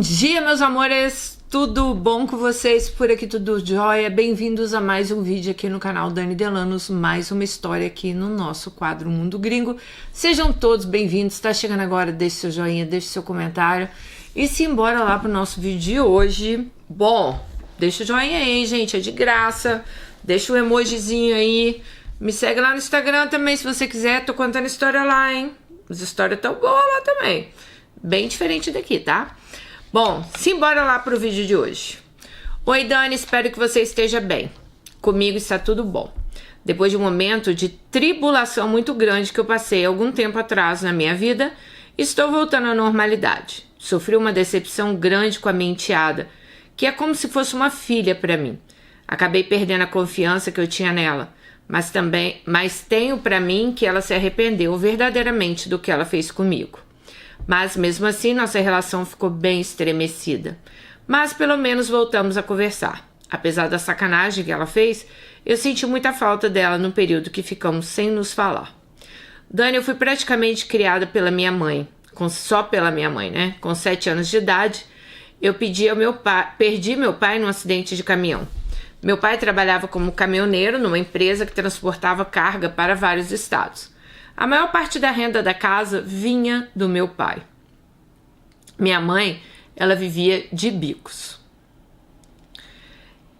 dia, meus amores! Tudo bom com vocês? Por aqui tudo jóia? Bem-vindos a mais um vídeo aqui no canal Dani Delanos, mais uma história aqui no nosso quadro Mundo Gringo. Sejam todos bem-vindos, tá chegando agora, deixe seu joinha, deixe seu comentário e simbora lá pro nosso vídeo de hoje. Bom, deixa o joinha aí, gente, é de graça, deixa o emojizinho aí, me segue lá no Instagram também se você quiser, tô contando história lá, hein? As histórias tão boas lá também, bem diferente daqui, tá? Bom, simbora lá pro vídeo de hoje. Oi, Dani, espero que você esteja bem. Comigo está tudo bom. Depois de um momento de tribulação muito grande que eu passei algum tempo atrás na minha vida, estou voltando à normalidade. Sofri uma decepção grande com a minha enteada, que é como se fosse uma filha para mim. Acabei perdendo a confiança que eu tinha nela, mas tenho para mim que ela se arrependeu verdadeiramente do que ela fez comigo. Mas mesmo assim nossa relação ficou bem estremecida. Mas pelo menos voltamos a conversar. Apesar da sacanagem que ela fez, eu senti muita falta dela no período que ficamos sem nos falar. Dani, eu fui praticamente criada pela minha mãe, só pela minha mãe, né? Com 7 anos de idade, eu perdi meu pai num acidente de caminhão. Meu pai trabalhava como caminhoneiro numa empresa que transportava carga para vários estados. A maior parte da renda da casa vinha do meu pai. Minha mãe, ela vivia de bicos.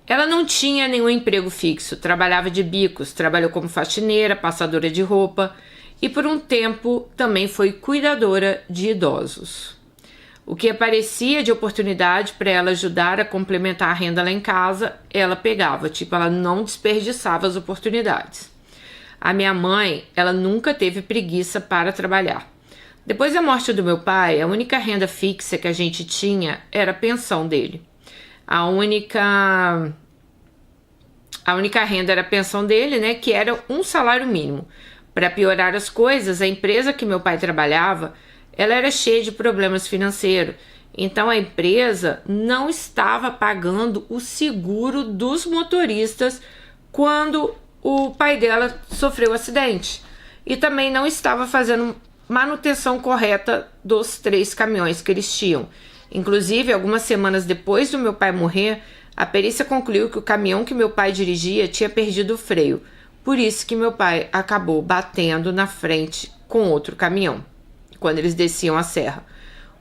Ela não tinha nenhum emprego fixo, trabalhava de bicos, trabalhou como faxineira, passadora de roupa e por um tempo também foi cuidadora de idosos. O que aparecia de oportunidade para ela ajudar a complementar a renda lá em casa, ela pegava, ela não desperdiçava as oportunidades. A minha mãe, ela nunca teve preguiça para trabalhar. Depois da morte do meu pai, a única renda fixa que a gente tinha era a pensão dele. A única renda era a pensão dele, né, que era um salário mínimo. Para piorar as coisas, a empresa que meu pai trabalhava, ela era cheia de problemas financeiros. Então a empresa não estava pagando o seguro dos motoristas quando o pai dela sofreu um acidente e também não estava fazendo manutenção correta dos 3 caminhões que eles tinham. Inclusive, algumas semanas depois do meu pai morrer, a perícia concluiu que o caminhão que meu pai dirigia tinha perdido o freio. Por isso que meu pai acabou batendo na frente com outro caminhão, quando eles desciam a serra.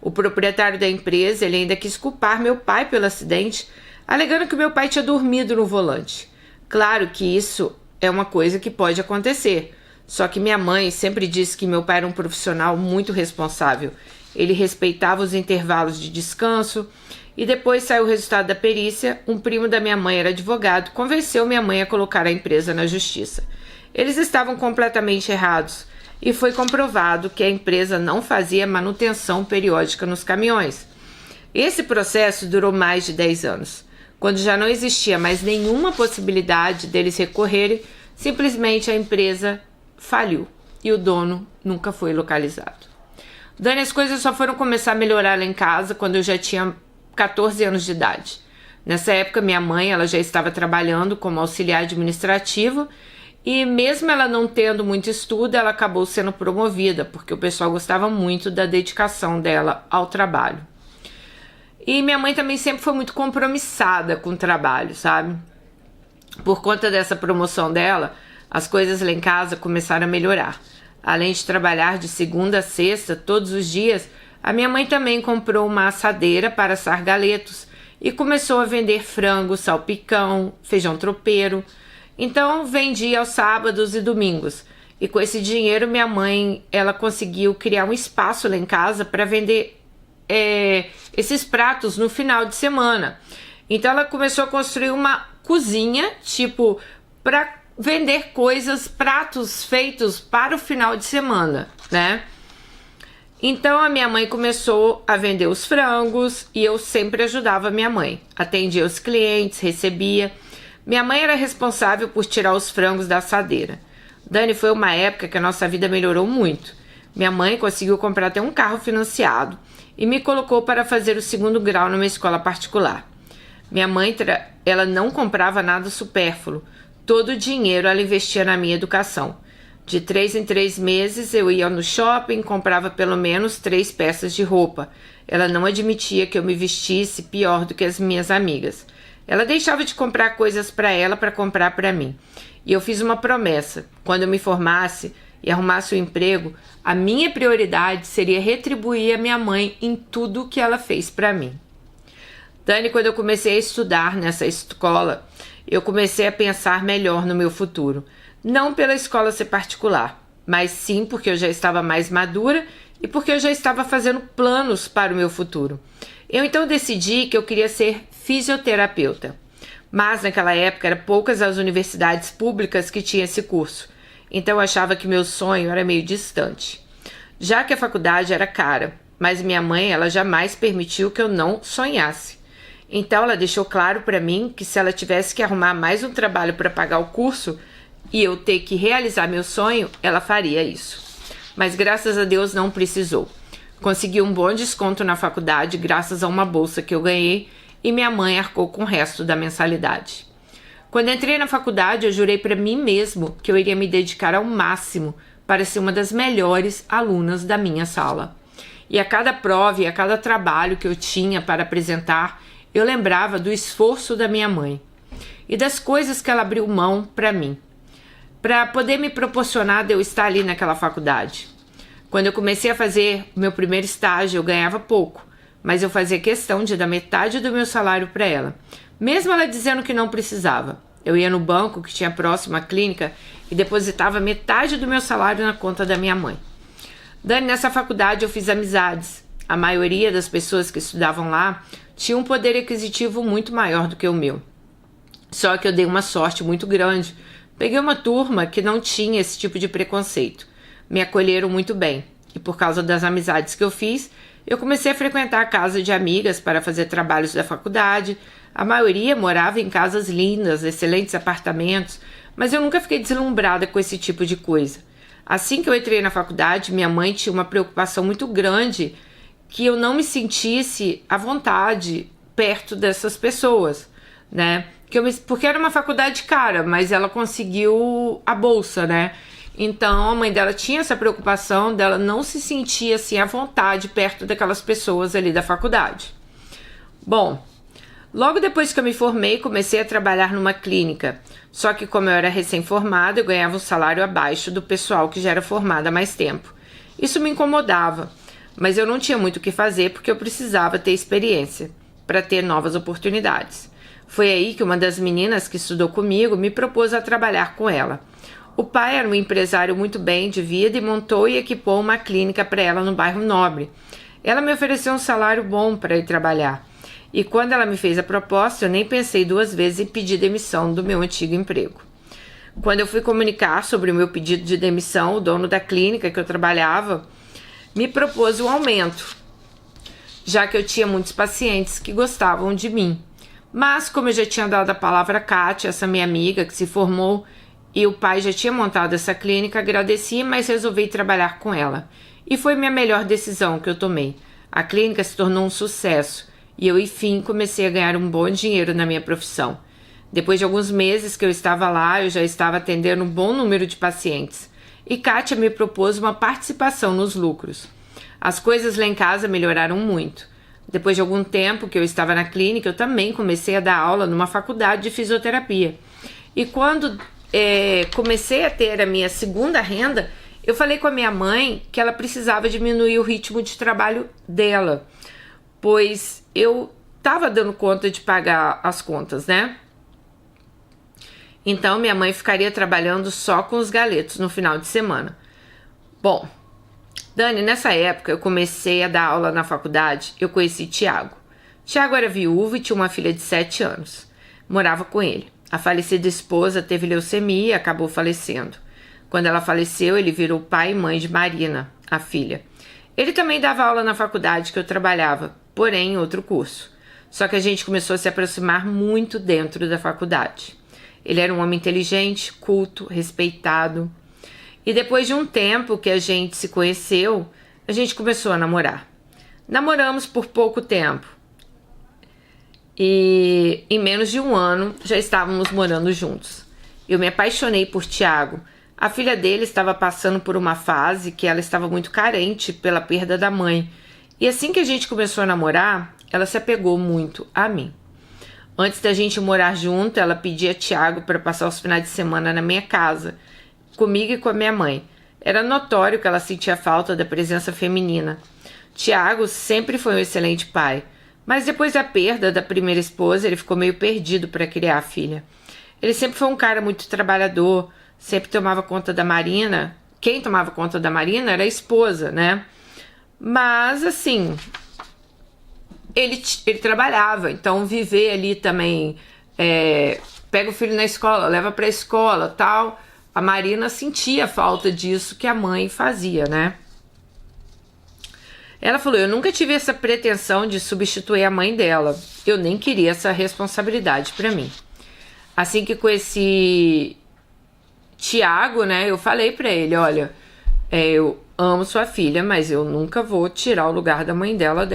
O proprietário da empresa, ele ainda quis culpar meu pai pelo acidente, alegando que meu pai tinha dormido no volante. Claro que isso é uma coisa que pode acontecer. Só que minha mãe sempre disse que meu pai era um profissional muito responsável. Ele respeitava os intervalos de descanso. E depois saiu o resultado da perícia. Um primo da minha mãe era advogado. Convenceu minha mãe a colocar a empresa na justiça. Eles estavam completamente errados. E foi comprovado que a empresa não fazia manutenção periódica nos caminhões. Esse processo durou mais de 10 anos. Quando já não existia mais nenhuma possibilidade deles recorrerem, simplesmente a empresa faliu e o dono nunca foi localizado. Dani, as coisas só foram começar a melhorar lá em casa quando eu já tinha 14 anos de idade. Nessa época, minha mãe ela já estava trabalhando como auxiliar administrativo e mesmo ela não tendo muito estudo, ela acabou sendo promovida, porque o pessoal gostava muito da dedicação dela ao trabalho. E minha mãe também sempre foi muito compromissada com o trabalho, sabe? Por conta dessa promoção dela, as coisas lá em casa começaram a melhorar. Além de trabalhar de segunda a sexta, todos os dias, a minha mãe também comprou uma assadeira para assar galetos e começou a vender frango, salpicão, feijão tropeiro. Então, vendia aos sábados e domingos. E com esse dinheiro, minha mãe ela conseguiu criar um espaço lá em casa para vender esses pratos no final de semana. Então ela começou a construir uma cozinha, para vender pratos feitos para o final de semana, né? Então a minha mãe começou a vender os frangos e eu sempre ajudava a minha mãe. Atendia os clientes, recebia. Minha mãe era responsável por tirar os frangos da assadeira. Dani, foi uma época que a nossa vida melhorou muito. Minha mãe conseguiu comprar até um carro financiado e me colocou para fazer o 2º grau numa escola particular. Minha mãe, ela não comprava nada supérfluo. Todo o dinheiro ela investia na minha educação. De 3 em 3 meses eu ia no shopping, comprava pelo menos 3 peças de roupa. Ela não admitia que eu me vestisse pior do que as minhas amigas. Ela deixava de comprar coisas para ela para comprar para mim. E eu fiz uma promessa: quando eu me formasse e arrumasse um emprego, a minha prioridade seria retribuir a minha mãe em tudo que ela fez para mim. Dani, quando eu comecei a estudar nessa escola, eu comecei a pensar melhor no meu futuro. Não pela escola ser particular, mas sim porque eu já estava mais madura e porque eu já estava fazendo planos para o meu futuro. Eu então decidi que eu queria ser fisioterapeuta. Mas naquela época eram poucas as universidades públicas que tinham esse curso. Então eu achava que meu sonho era meio distante. Já que a faculdade era cara, mas minha mãe ela jamais permitiu que eu não sonhasse. Então ela deixou claro para mim que se ela tivesse que arrumar mais um trabalho para pagar o curso e eu ter que realizar meu sonho, ela faria isso. Mas graças a Deus não precisou. Consegui um bom desconto na faculdade graças a uma bolsa que eu ganhei e minha mãe arcou com o resto da mensalidade. Quando entrei na faculdade, eu jurei para mim mesmo que eu iria me dedicar ao máximo para ser uma das melhores alunas da minha sala. E a cada prova e a cada trabalho que eu tinha para apresentar, eu lembrava do esforço da minha mãe e das coisas que ela abriu mão para mim, para poder me proporcionar de eu estar ali naquela faculdade. Quando eu comecei a fazer meu primeiro estágio, eu ganhava pouco, mas eu fazia questão de dar metade do meu salário para ela, mesmo ela dizendo que não precisava. Eu ia no banco que tinha próximo à clínica e depositava metade do meu salário na conta da minha mãe. Dani, nessa faculdade eu fiz amizades. A maioria das pessoas que estudavam lá tinha um poder aquisitivo muito maior do que o meu. Só que eu dei uma sorte muito grande. Peguei uma turma que não tinha esse tipo de preconceito. Me acolheram muito bem. E por causa das amizades que eu fiz, eu comecei a frequentar a casa de amigas para fazer trabalhos da faculdade. A maioria morava em casas lindas, excelentes apartamentos, mas eu nunca fiquei deslumbrada com esse tipo de coisa. Assim que eu entrei na faculdade, minha mãe tinha uma preocupação muito grande que eu não me sentisse à vontade perto dessas pessoas, né? Porque era uma faculdade cara, mas ela conseguiu a bolsa, né? Então a mãe dela tinha essa preocupação dela não se sentir assim à vontade perto daquelas pessoas ali da faculdade. Bom, logo depois que eu me formei, comecei a trabalhar numa clínica. Só que como eu era recém-formada, eu ganhava um salário abaixo do pessoal que já era formado há mais tempo. Isso me incomodava, mas eu não tinha muito o que fazer porque eu precisava ter experiência para ter novas oportunidades. Foi aí que uma das meninas que estudou comigo me propôs a trabalhar com ela. O pai era um empresário muito bem de vida e montou e equipou uma clínica para ela no bairro Nobre. Ela me ofereceu um salário bom para ir trabalhar. E quando ela me fez a proposta, eu nem pensei 2 vezes em pedir demissão do meu antigo emprego. Quando eu fui comunicar sobre o meu pedido de demissão, o dono da clínica que eu trabalhava me propôs um aumento, já que eu tinha muitos pacientes que gostavam de mim. Mas como eu já tinha dado a palavra a Kátia, essa minha amiga que se formou, e o pai já tinha montado essa clínica, agradeci, mas resolvi trabalhar com ela. E foi minha melhor decisão que eu tomei. A clínica se tornou um sucesso e eu, enfim, comecei a ganhar um bom dinheiro na minha profissão. Depois de alguns meses que eu estava lá, eu já estava atendendo um bom número de pacientes. E Kátia me propôs uma participação nos lucros. As coisas lá em casa melhoraram muito. Depois de algum tempo que eu estava na clínica, eu também comecei a dar aula numa faculdade de fisioterapia. E quando comecei a ter a minha segunda renda, eu falei com a minha mãe que ela precisava diminuir o ritmo de trabalho dela, pois eu estava dando conta de pagar as contas, né? Então minha mãe ficaria trabalhando só com os galetos no final de semana. Bom, Dani, nessa época eu comecei a dar aula na faculdade, eu conheci Tiago. Tiago era viúvo e tinha uma filha de 7 anos. Morava com ele. A falecida esposa teve leucemia e acabou falecendo. Quando ela faleceu, ele virou pai e mãe de Marina, a filha. Ele também dava aula na faculdade que eu trabalhava, porém em outro curso. Só que a gente começou a se aproximar muito dentro da faculdade. Ele era um homem inteligente, culto, respeitado. E depois de um tempo que a gente se conheceu, a gente começou a namorar. Namoramos por pouco tempo. E em menos de 1 ano já estávamos morando juntos. Eu me apaixonei por Tiago. A filha dele estava passando por uma fase que ela estava muito carente pela perda da mãe. E assim que a gente começou a namorar, ela se apegou muito a mim. Antes da gente morar junto, ela pedia a Tiago para passar os finais de semana na minha casa, comigo e com a minha mãe. Era notório que ela sentia falta da presença feminina. Tiago sempre foi um excelente pai, mas depois da perda da primeira esposa, ele ficou meio perdido para criar a filha. Ele sempre foi um cara muito trabalhador, sempre tomava conta da Marina. Quem tomava conta da Marina era a esposa, né? Mas, assim, ele trabalhava, então viver ali também, pega o filho na escola, leva pra escola, tal. A Marina sentia a falta disso que a mãe fazia, né? Ela falou, eu nunca tive essa pretensão de substituir a mãe dela. Eu nem queria essa responsabilidade pra mim. Assim que conheci Tiago, né, eu falei pra ele, olha, eu amo sua filha, mas eu nunca vou tirar o lugar da mãe dela.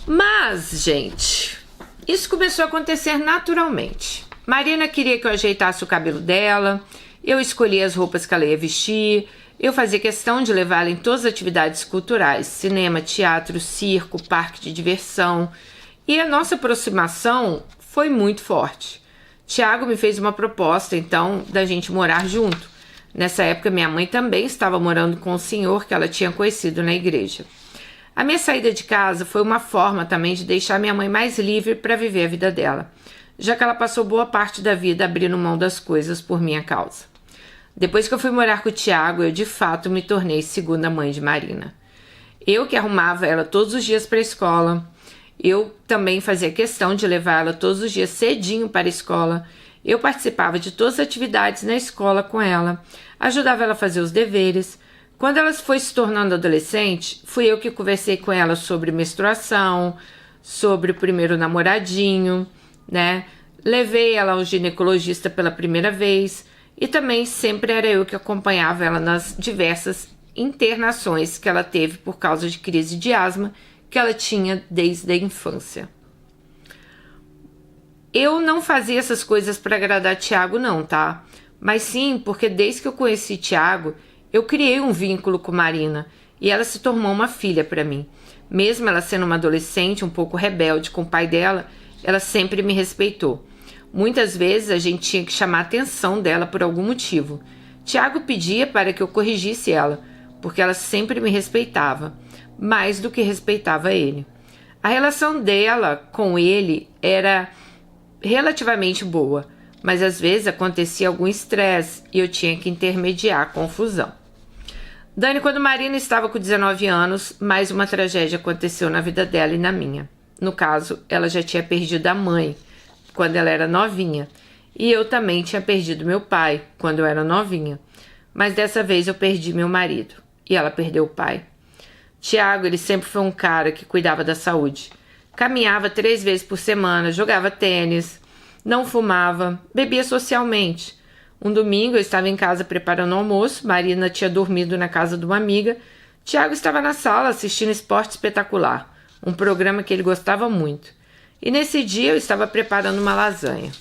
Mas, gente, isso começou a acontecer naturalmente. Marina queria que eu ajeitasse o cabelo dela, eu escolhia as roupas que ela ia vestir, eu fazia questão de levá-la em todas as atividades culturais, cinema, teatro, circo, parque de diversão. E a nossa aproximação foi muito forte. Tiago me fez uma proposta, então, da gente morar junto. Nessa época, minha mãe também estava morando com o senhor que ela tinha conhecido na igreja. A minha saída de casa foi uma forma também de deixar minha mãe mais livre para viver a vida dela, já que ela passou boa parte da vida abrindo mão das coisas por minha causa. Depois que eu fui morar com o Tiago, eu de fato me tornei segunda mãe de Marina. Eu que arrumava ela todos os dias para a escola, eu também fazia questão de levar ela todos os dias cedinho para a escola, eu participava de todas as atividades na escola com ela, ajudava ela a fazer os deveres. Quando ela foi se tornando adolescente, fui eu que conversei com ela sobre menstruação, sobre o primeiro namoradinho, né? Levei ela ao ginecologista pela primeira vez e também sempre era eu que acompanhava ela nas diversas internações que ela teve por causa de crise de asma que ela tinha desde a infância. Eu não fazia essas coisas para agradar Tiago não, tá? Mas sim porque desde que eu conheci Tiago, eu criei um vínculo com Marina e ela se tornou uma filha para mim. Mesmo ela sendo uma adolescente um pouco rebelde com o pai dela, ela sempre me respeitou. Muitas vezes a gente tinha que chamar a atenção dela por algum motivo. Tiago pedia para que eu corrigisse ela, porque ela sempre me respeitava, mais do que respeitava ele. A relação dela com ele era relativamente boa, mas às vezes acontecia algum estresse e eu tinha que intermediar a confusão. Dani, quando Marina estava com 19 anos, mais uma tragédia aconteceu na vida dela e na minha. No caso, ela já tinha perdido a mãe quando ela era novinha, e eu também tinha perdido meu pai quando eu era novinha. Mas dessa vez eu perdi meu marido, e ela perdeu o pai. Tiago, ele sempre foi um cara que cuidava da saúde. Caminhava 3 vezes por semana, jogava tênis, não fumava, bebia socialmente. Um domingo eu estava em casa preparando o almoço, Marina tinha dormido na casa de uma amiga, Tiago estava na sala assistindo Esporte Espetacular, um programa que ele gostava muito. E nesse dia eu estava preparando uma lasanha.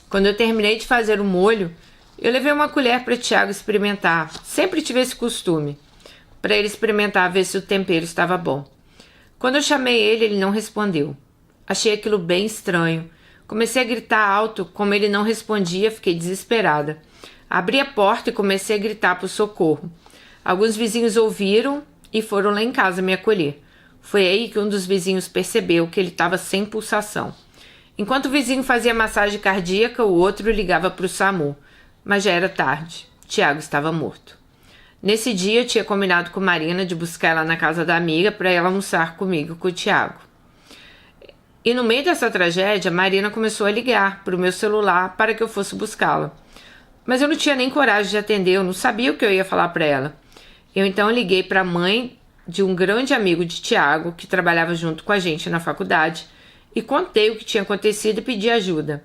Quando eu terminei de fazer o molho, eu levei uma colher para Tiago experimentar. Sempre tive esse costume, para ele experimentar, ver se o tempero estava bom. Quando eu chamei ele, ele não respondeu. Achei aquilo bem estranho. Comecei a gritar alto, como ele não respondia, fiquei desesperada. Abri a porta e comecei a gritar por socorro. Alguns vizinhos ouviram e foram lá em casa me acolher. Foi aí que um dos vizinhos percebeu que ele estava sem pulsação. Enquanto o vizinho fazia massagem cardíaca, o outro ligava para o SAMU. Mas já era tarde. Tiago estava morto. Nesse dia eu tinha combinado com Marina de buscar ela na casa da amiga para ela almoçar comigo com o Tiago. E no meio dessa tragédia, Marina começou a ligar para o meu celular para que eu fosse buscá-la. Mas eu não tinha nem coragem de atender, eu não sabia o que eu ia falar para ela. Eu então liguei para a mãe de um grande amigo de Tiago, que trabalhava junto com a gente na faculdade, e contei o que tinha acontecido e pedi ajuda.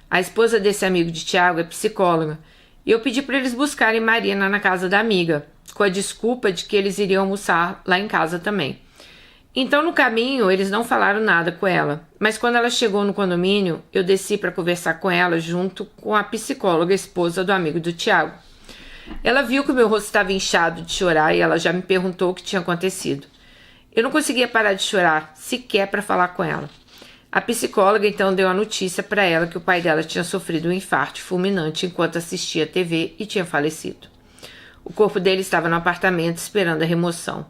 A esposa desse amigo de Tiago é psicóloga, e eu pedi para eles buscarem Marina na casa da amiga, com a desculpa de que eles iriam almoçar lá em casa também. Então, no caminho, eles não falaram nada com ela, mas quando ela chegou no condomínio, eu desci para conversar com ela junto com a psicóloga, esposa do amigo do Tiago. Ela viu que o meu rosto estava inchado de chorar e ela já me perguntou o que tinha acontecido. Eu não conseguia parar de chorar, sequer para falar com ela. A psicóloga então deu a notícia para ela que o pai dela tinha sofrido um infarto fulminante enquanto assistia a TV e tinha falecido. O corpo dele estava no apartamento esperando a remoção.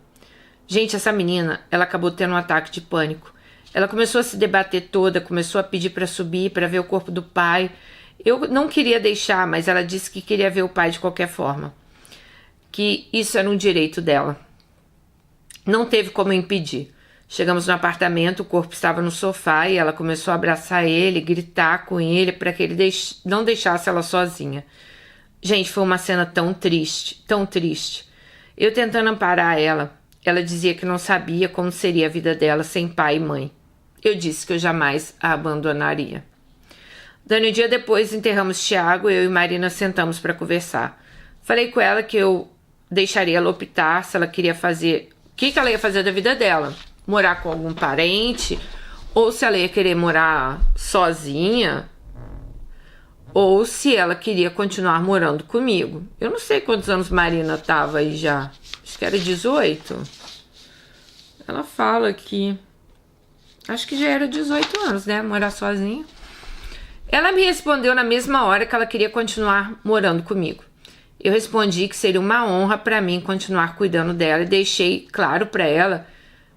Gente, essa menina, ela acabou tendo um ataque de pânico. Ela começou a se debater toda, começou a pedir para subir, para ver o corpo do pai. Eu não queria deixar, mas ela disse que queria ver o pai de qualquer forma. Que isso era um direito dela. Não teve como impedir. Chegamos no apartamento, o corpo estava no sofá e ela começou a abraçar ele, gritar com ele para que ele não deixasse ela sozinha. Gente, foi uma cena tão triste, tão triste. Eu tentando amparar ela. Ela dizia que não sabia como seria a vida dela sem pai e mãe. Eu disse que eu jamais a abandonaria. Dando um dia depois, enterramos Tiago, eu e Marina sentamos para conversar. Falei com ela que eu deixaria ela optar se ela queria fazer... O que ela ia fazer da vida dela? Morar com algum parente? Ou se ela ia querer morar sozinha? Ou se ela queria continuar morando comigo? Eu não sei quantos anos Marina estava aí já. Acho que era 18. Ela fala que... Acho que já era 18 anos, né? Morar sozinha. Ela me respondeu na mesma hora que ela queria continuar morando comigo. Eu respondi que seria uma honra para mim continuar cuidando dela e deixei claro para ela,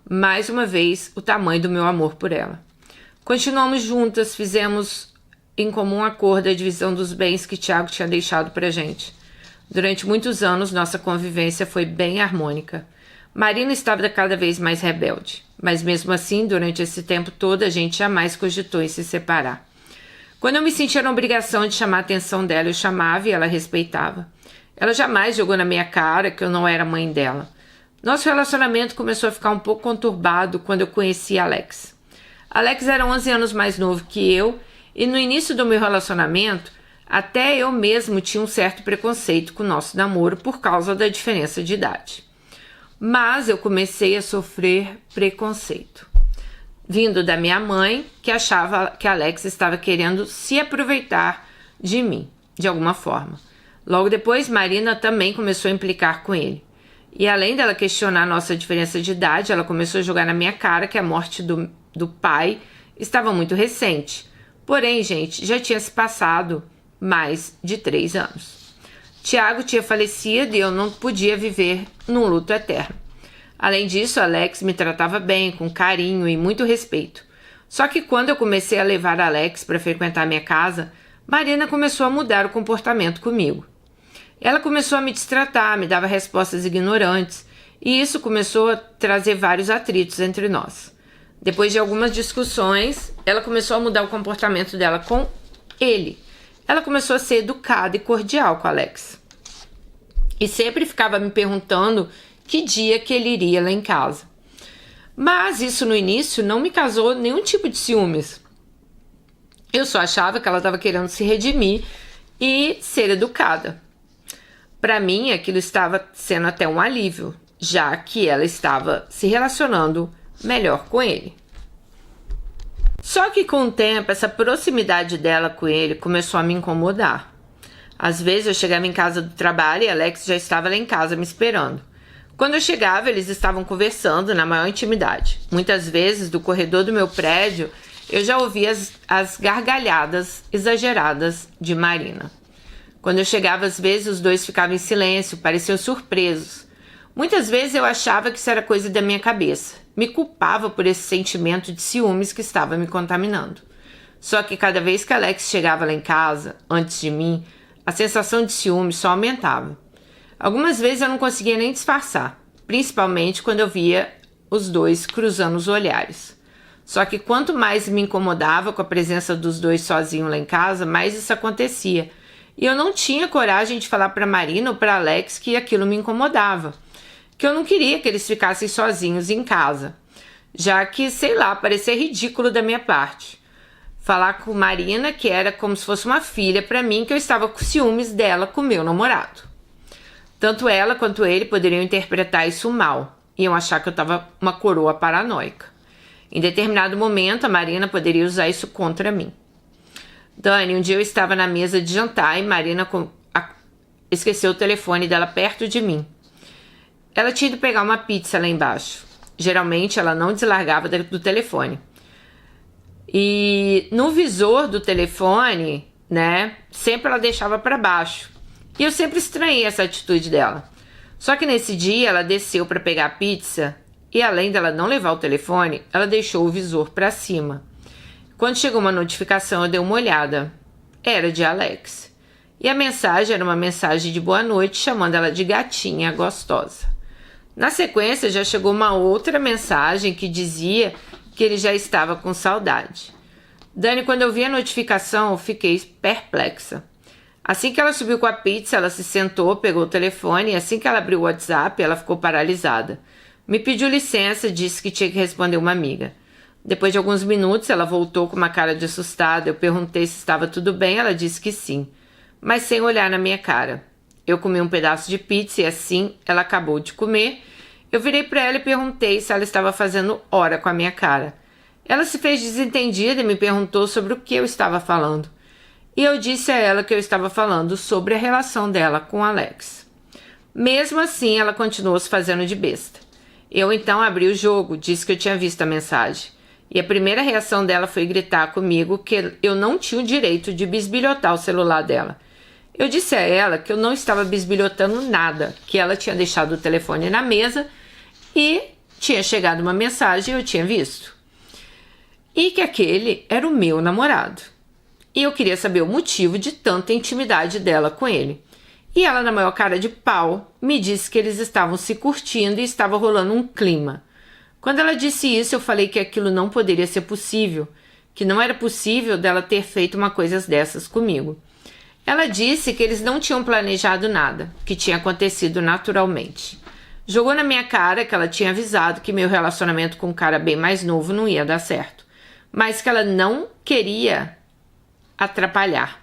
mais uma vez, o tamanho do meu amor por ela. Continuamos juntas, fizemos em comum acordo a divisão dos bens que Tiago tinha deixado pra gente. Durante muitos anos, nossa convivência foi bem harmônica. Marina estava cada vez mais rebelde, mas mesmo assim, durante esse tempo todo, a gente jamais cogitou em se separar. Quando eu me sentia na obrigação de chamar a atenção dela, eu chamava e ela respeitava. Ela jamais jogou na minha cara que eu não era mãe dela. Nosso relacionamento começou a ficar um pouco conturbado quando eu conheci Alex. Alex era 11 anos mais novo que eu e no início do meu relacionamento, até eu mesmo tinha um certo preconceito com o nosso namoro por causa da diferença de idade. Mas eu comecei a sofrer preconceito, vindo da minha mãe, que achava que Alex estava querendo se aproveitar de mim, de alguma forma. Logo depois, Marina também começou a implicar com ele. E além dela questionar nossa diferença de idade, ela começou a jogar na minha cara que a morte do pai estava muito recente. Porém, gente, já tinha se passado mais de 3 anos. Tiago tinha falecido e eu não podia viver num luto eterno. Além disso, Alex me tratava bem, com carinho e muito respeito. Só que quando eu comecei a levar Alex para frequentar minha casa, Marina começou a mudar o comportamento comigo. Ela começou a me destratar, me dava respostas ignorantes, e isso começou a trazer vários atritos entre nós. Depois de algumas discussões, ela começou a mudar o comportamento dela com ele. Ela começou a ser educada e cordial com Alex. E sempre ficava me perguntando que dia que ele iria lá em casa. Mas isso no início não me causou nenhum tipo de ciúmes. Eu só achava que ela estava querendo se redimir e ser educada. Para mim, aquilo estava sendo até um alívio, já que ela estava se relacionando melhor com ele. Só que com o tempo, essa proximidade dela com ele começou a me incomodar. Às vezes eu chegava em casa do trabalho e Alex já estava lá em casa me esperando. Quando eu chegava, eles estavam conversando na maior intimidade. Muitas vezes, do corredor do meu prédio, eu já ouvia as gargalhadas exageradas de Marina. Quando eu chegava, às vezes, os dois ficavam em silêncio, pareciam surpresos. Muitas vezes eu achava que isso era coisa da minha cabeça. Me culpava por esse sentimento de ciúmes que estava me contaminando. Só que cada vez que Alex chegava lá em casa, antes de mim, a sensação de ciúme só aumentava. Algumas vezes eu não conseguia nem disfarçar, principalmente quando eu via os dois cruzando os olhares. Só que quanto mais me incomodava com a presença dos dois sozinhos lá em casa, mais isso acontecia. E eu não tinha coragem de falar para Marina ou para Alex que aquilo me incomodava. Que eu não queria que eles ficassem sozinhos em casa. Já que, sei lá, parecia ridículo da minha parte. Falar com Marina que era como se fosse uma filha para mim, que eu estava com ciúmes dela com meu namorado. Tanto ela quanto ele poderiam interpretar isso mal. Iam achar que eu estava uma coroa paranoica. Em determinado momento, a Marina poderia usar isso contra mim. Dani, um dia eu estava na mesa de jantar e Marina esqueceu o telefone dela perto de mim. Ela tinha ido pegar uma pizza lá embaixo. Geralmente, ela não deslargava do telefone. E no visor do telefone, né, sempre ela deixava para baixo. E eu sempre estranhei essa atitude dela. Só que nesse dia ela desceu para pegar a pizza e além dela não levar o telefone, ela deixou o visor para cima. Quando chegou uma notificação, eu dei uma olhada. Era de Alex. E a mensagem era uma mensagem de boa noite, chamando ela de gatinha gostosa. Na sequência, já chegou uma outra mensagem que dizia que ele já estava com saudade. Dani, quando eu vi a notificação, eu fiquei perplexa. Assim que ela subiu com a pizza, ela se sentou, pegou o telefone e assim que ela abriu o WhatsApp, ela ficou paralisada. Me pediu licença, disse que tinha que responder uma amiga. Depois de alguns minutos, ela voltou com uma cara de assustada. Eu perguntei se estava tudo bem, ela disse que sim, mas sem olhar na minha cara. Eu comi um pedaço de pizza e assim ela acabou de comer. Eu virei para ela e perguntei se ela estava fazendo hora com a minha cara. Ela se fez desentendida e me perguntou sobre o que eu estava falando. E eu disse a ela que eu estava falando sobre a relação dela com Alex. Mesmo assim, ela continuou se fazendo de besta. Eu então abri o jogo, disse que eu tinha visto a mensagem. E a primeira reação dela foi gritar comigo que eu não tinha o direito de bisbilhotar o celular dela. Eu disse a ela que eu não estava bisbilhotando nada, que ela tinha deixado o telefone na mesa e tinha chegado uma mensagem e eu tinha visto. E que aquele era o meu namorado. E eu queria saber o motivo de tanta intimidade dela com ele. E ela, na maior cara de pau, me disse que eles estavam se curtindo e estava rolando um clima. Quando ela disse isso, eu falei que aquilo não poderia ser possível, que não era possível dela ter feito uma coisa dessas comigo. Ela disse que eles não tinham planejado nada, que tinha acontecido naturalmente. Jogou na minha cara que ela tinha avisado que meu relacionamento com um cara bem mais novo não ia dar certo, mas que ela não queria atrapalhar.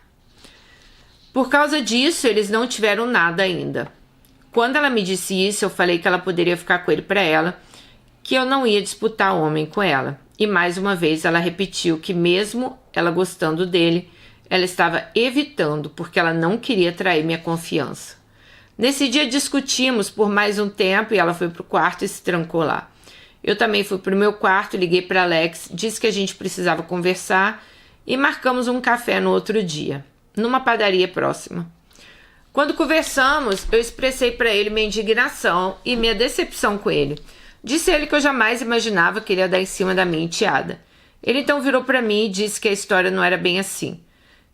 Por causa disso, eles não tiveram nada ainda. Quando ela me disse isso, eu falei que ela poderia ficar com ele para ela, que eu não ia disputar homem com ela. E mais uma vez ela repetiu que mesmo ela gostando dele, ela estava evitando porque ela não queria trair minha confiança. Nesse dia discutimos por mais um tempo e ela foi pro quarto e se trancou lá. Eu também fui pro meu quarto, liguei para Alex, disse que a gente precisava conversar e marcamos um café no outro dia, numa padaria próxima. Quando conversamos, eu expressei para ele minha indignação e minha decepção com ele. Disse a ele que eu jamais imaginava que ele ia dar em cima da minha enteada. Ele então virou para mim e disse que a história não era bem assim.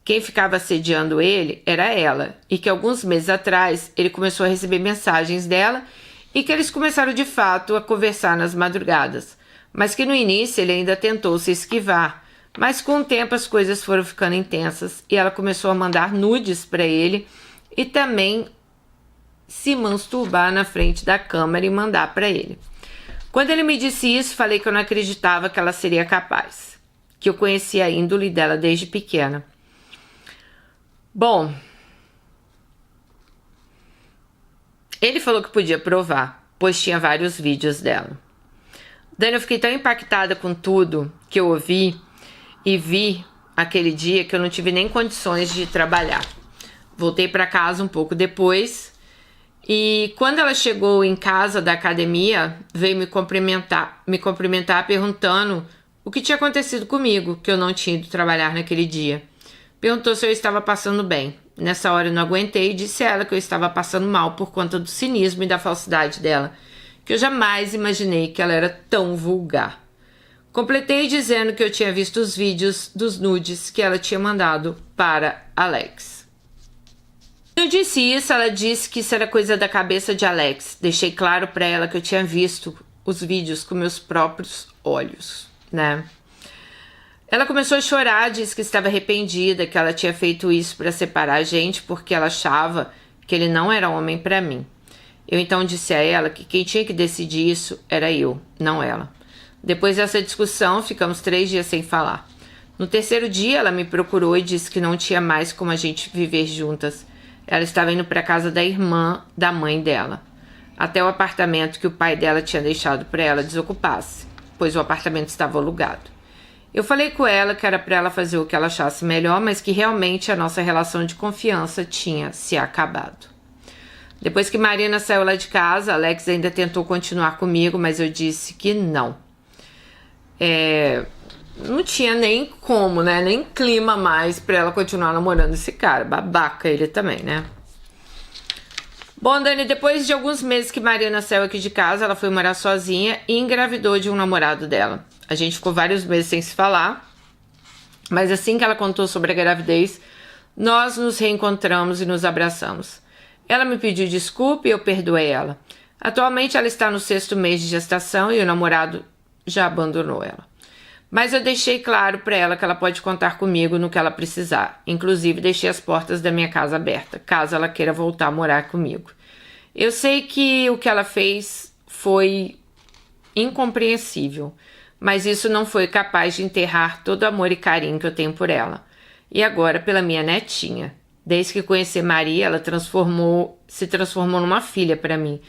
Quem ficava assediando ele era ela, e que alguns meses atrás ele começou a receber mensagens dela e que eles começaram de fato a conversar nas madrugadas, mas que no início ele ainda tentou se esquivar, mas com o tempo as coisas foram ficando intensas e ela começou a mandar nudes para ele e também se masturbar na frente da câmera e mandar para ele. Quando ele me disse isso, falei que eu não acreditava que ela seria capaz, que eu conhecia a índole dela desde pequena. Bom, ele falou que podia provar, pois tinha vários vídeos dela. Dani, eu fiquei tão impactada com tudo que eu ouvi e vi aquele dia que eu não tive nem condições de trabalhar. Voltei para casa um pouco depois e quando ela chegou em casa da academia, veio me cumprimentar perguntando o que tinha acontecido comigo, que eu não tinha ido trabalhar naquele dia. Perguntou se eu estava passando bem. Nessa hora eu não aguentei e disse a ela que eu estava passando mal por conta do cinismo e da falsidade dela, que eu jamais imaginei que ela era tão vulgar. Completei dizendo que eu tinha visto os vídeos dos nudes que ela tinha mandado para Alex. Eu disse isso, ela disse que isso era coisa da cabeça de Alex. Deixei claro para ela que eu tinha visto os vídeos com meus próprios olhos, né? Ela começou a chorar, disse que estava arrependida, que ela tinha feito isso para separar a gente porque ela achava que ele não era homem para mim. Eu então disse a ela que quem tinha que decidir isso era eu, não ela. Depois dessa discussão, ficamos 3 dias sem falar. No terceiro dia, ela me procurou e disse que não tinha mais como a gente viver juntas. Ela estava indo para a casa da irmã da mãe dela. até o apartamento que o pai dela tinha deixado para ela desocupasse, pois o apartamento estava alugado. Eu falei com ela que era para ela fazer o que ela achasse melhor, mas que realmente a nossa relação de confiança tinha se acabado. Depois que Marina saiu lá de casa, Alex ainda tentou continuar comigo, mas eu disse que não. Não tinha nem como, né? Nem clima mais para ela continuar namorando esse cara. Babaca ele também, né? Bom, Dani, depois de alguns meses que Marina saiu aqui de casa, ela foi morar sozinha e engravidou de um namorado dela. A gente ficou vários meses sem se falar, mas assim que ela contou sobre a gravidez, nós nos reencontramos e nos abraçamos. Ela me pediu desculpa e eu perdoei ela. Atualmente ela está no 6º mês de gestação e o namorado já abandonou ela. Mas eu deixei claro para ela que ela pode contar comigo no que ela precisar. Inclusive, deixei as portas da minha casa abertas, caso ela queira voltar a morar comigo. Eu sei que o que ela fez foi incompreensível, mas isso não foi capaz de enterrar todo o amor e carinho que eu tenho por ela. E agora pela minha netinha. Desde que conheci Maria, ela se transformou numa filha para mim.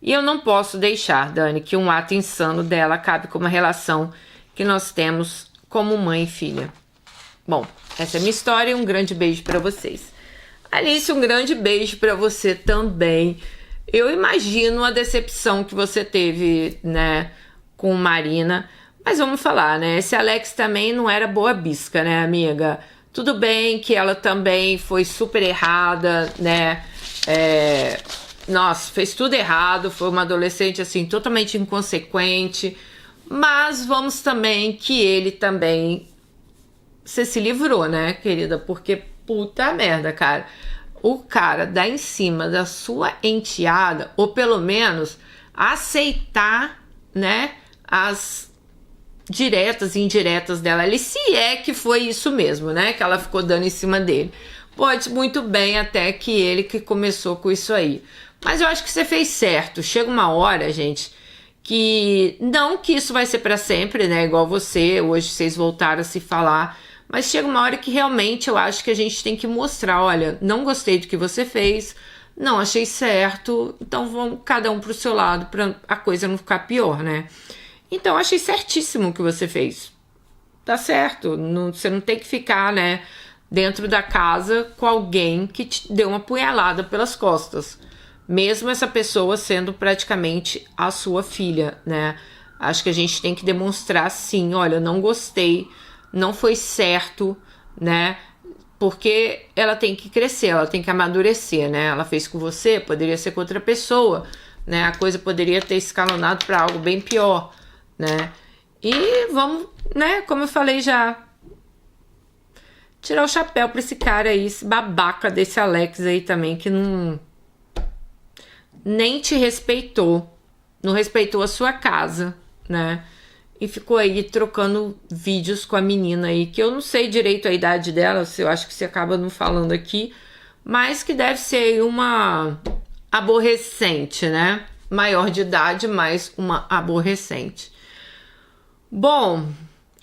E eu não posso deixar, Dani, que um ato insano dela acabe com uma relação que nós temos como mãe e filha. Bom, essa é a minha história e um grande beijo para vocês. Alice, um grande beijo para você também. Eu imagino a decepção que você teve, né, com Marina. Mas vamos falar, né? Esse Alex também não era boa bisca, né, amiga? Tudo bem que ela também foi super errada, né? Nossa, fez tudo errado. Foi uma adolescente, assim, totalmente inconsequente. Mas vamos também que ele também se livrou, né, querida? Porque puta merda, cara. O cara dá em cima da sua enteada, ou pelo menos aceitar, né, as diretas e indiretas dela. Ele se é que foi isso mesmo, né, que ela ficou dando em cima dele. Pode muito bem até que ele que começou com isso aí. Mas eu acho que você fez certo. Chega uma hora, gente, que não que isso vai ser para sempre, né? Igual você, hoje vocês voltaram a se falar, mas chega uma hora que realmente eu acho que a gente tem que mostrar, olha, não gostei do que você fez, não achei certo, então vamos cada um pro seu lado para a coisa não ficar pior, né? Então achei certíssimo o que você fez. Tá certo, você não tem que ficar, né, dentro da casa com alguém que te deu uma punhalada pelas costas. Mesmo essa pessoa sendo praticamente a sua filha, né? Acho que a gente tem que demonstrar sim, olha, eu não gostei, não foi certo, né? Porque ela tem que crescer, ela tem que amadurecer, né? Ela fez com você, poderia ser com outra pessoa, né? A coisa poderia ter escalonado para algo bem pior, né? E vamos, né? Como eu falei já, tirar o chapéu para esse cara aí, esse babaca desse Alex aí também, que não nem te respeitou, não respeitou a sua casa, né? E ficou aí trocando vídeos com a menina aí, que eu não sei direito a idade dela, eu acho que você acaba não falando aqui, mas que deve ser uma aborrecente, né? Maior de idade, mas uma aborrecente. Bom,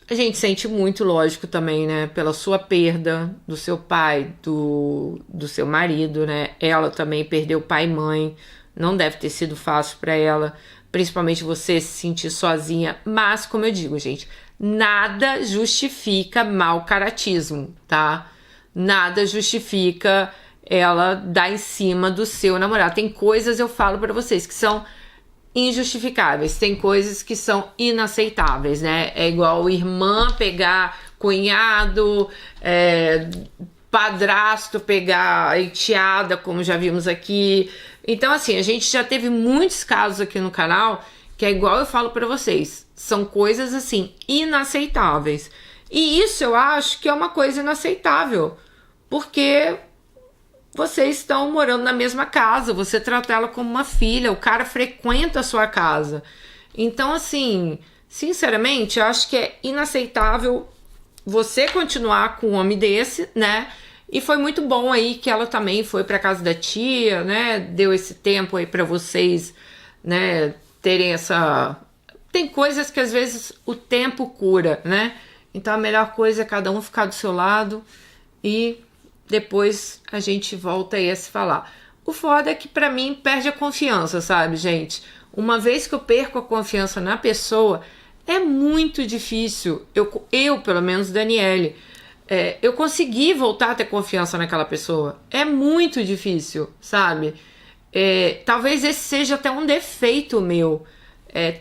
a gente sente muito, lógico, também, né? Pela sua perda, do seu pai, do seu marido, né? Ela também perdeu pai e mãe. Não deve ter sido fácil para ela, principalmente você se sentir sozinha. Mas, como eu digo, gente, nada justifica mau caratismo, tá? Nada justifica ela dar em cima do seu namorado. Tem coisas, eu falo para vocês, que são injustificáveis. Tem coisas que são inaceitáveis, né? É igual irmã pegar cunhado, padrasto pegar enteada, como já vimos aqui. Então, assim, a gente já teve muitos casos aqui no canal que é igual eu falo pra vocês. São coisas, assim, inaceitáveis. E isso eu acho que é uma coisa inaceitável. Porque vocês estão morando na mesma casa, você trata ela como uma filha, o cara frequenta a sua casa. Então, assim, sinceramente, eu acho que é inaceitável você continuar com um homem desse, né? E foi muito bom aí que ela também foi para casa da tia, né? Deu esse tempo aí para vocês, né? Terem essa... Tem coisas que às vezes o tempo cura, né? Então a melhor coisa é cada um ficar do seu lado e depois a gente volta aí a se falar. O foda é que pra mim perde a confiança, sabe, gente? Uma vez que eu perco a confiança na pessoa, é muito difícil. Eu pelo menos, Daniele, eu consegui voltar a ter confiança naquela pessoa. É muito difícil, sabe? Talvez esse seja até um defeito meu.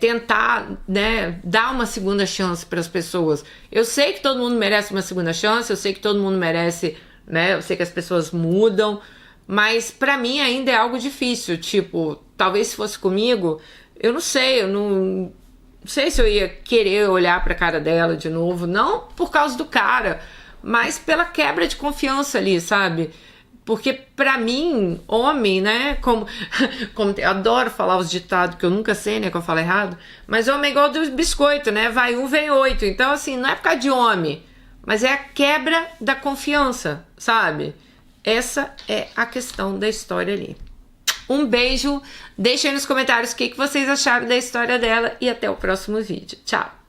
Tentar, né, dar uma segunda chance para as pessoas. Eu sei que todo mundo merece uma segunda chance, eu sei que todo mundo merece, né, eu sei que as pessoas mudam, mas para mim ainda é algo difícil. Tipo, talvez se fosse comigo, eu não sei se eu ia querer olhar para a cara dela de novo, não por causa do cara, mas pela quebra de confiança ali, sabe? Porque pra mim, homem, né, como eu adoro falar os ditados que eu nunca sei, né, que eu falo errado, mas homem é igual do biscoito, né, vai um, vem oito. Então assim, não é por causa de homem, mas é a quebra da confiança, sabe? Essa é a questão da história ali. Um beijo, deixem aí nos comentários o que vocês acharam da história dela e até o próximo vídeo. Tchau!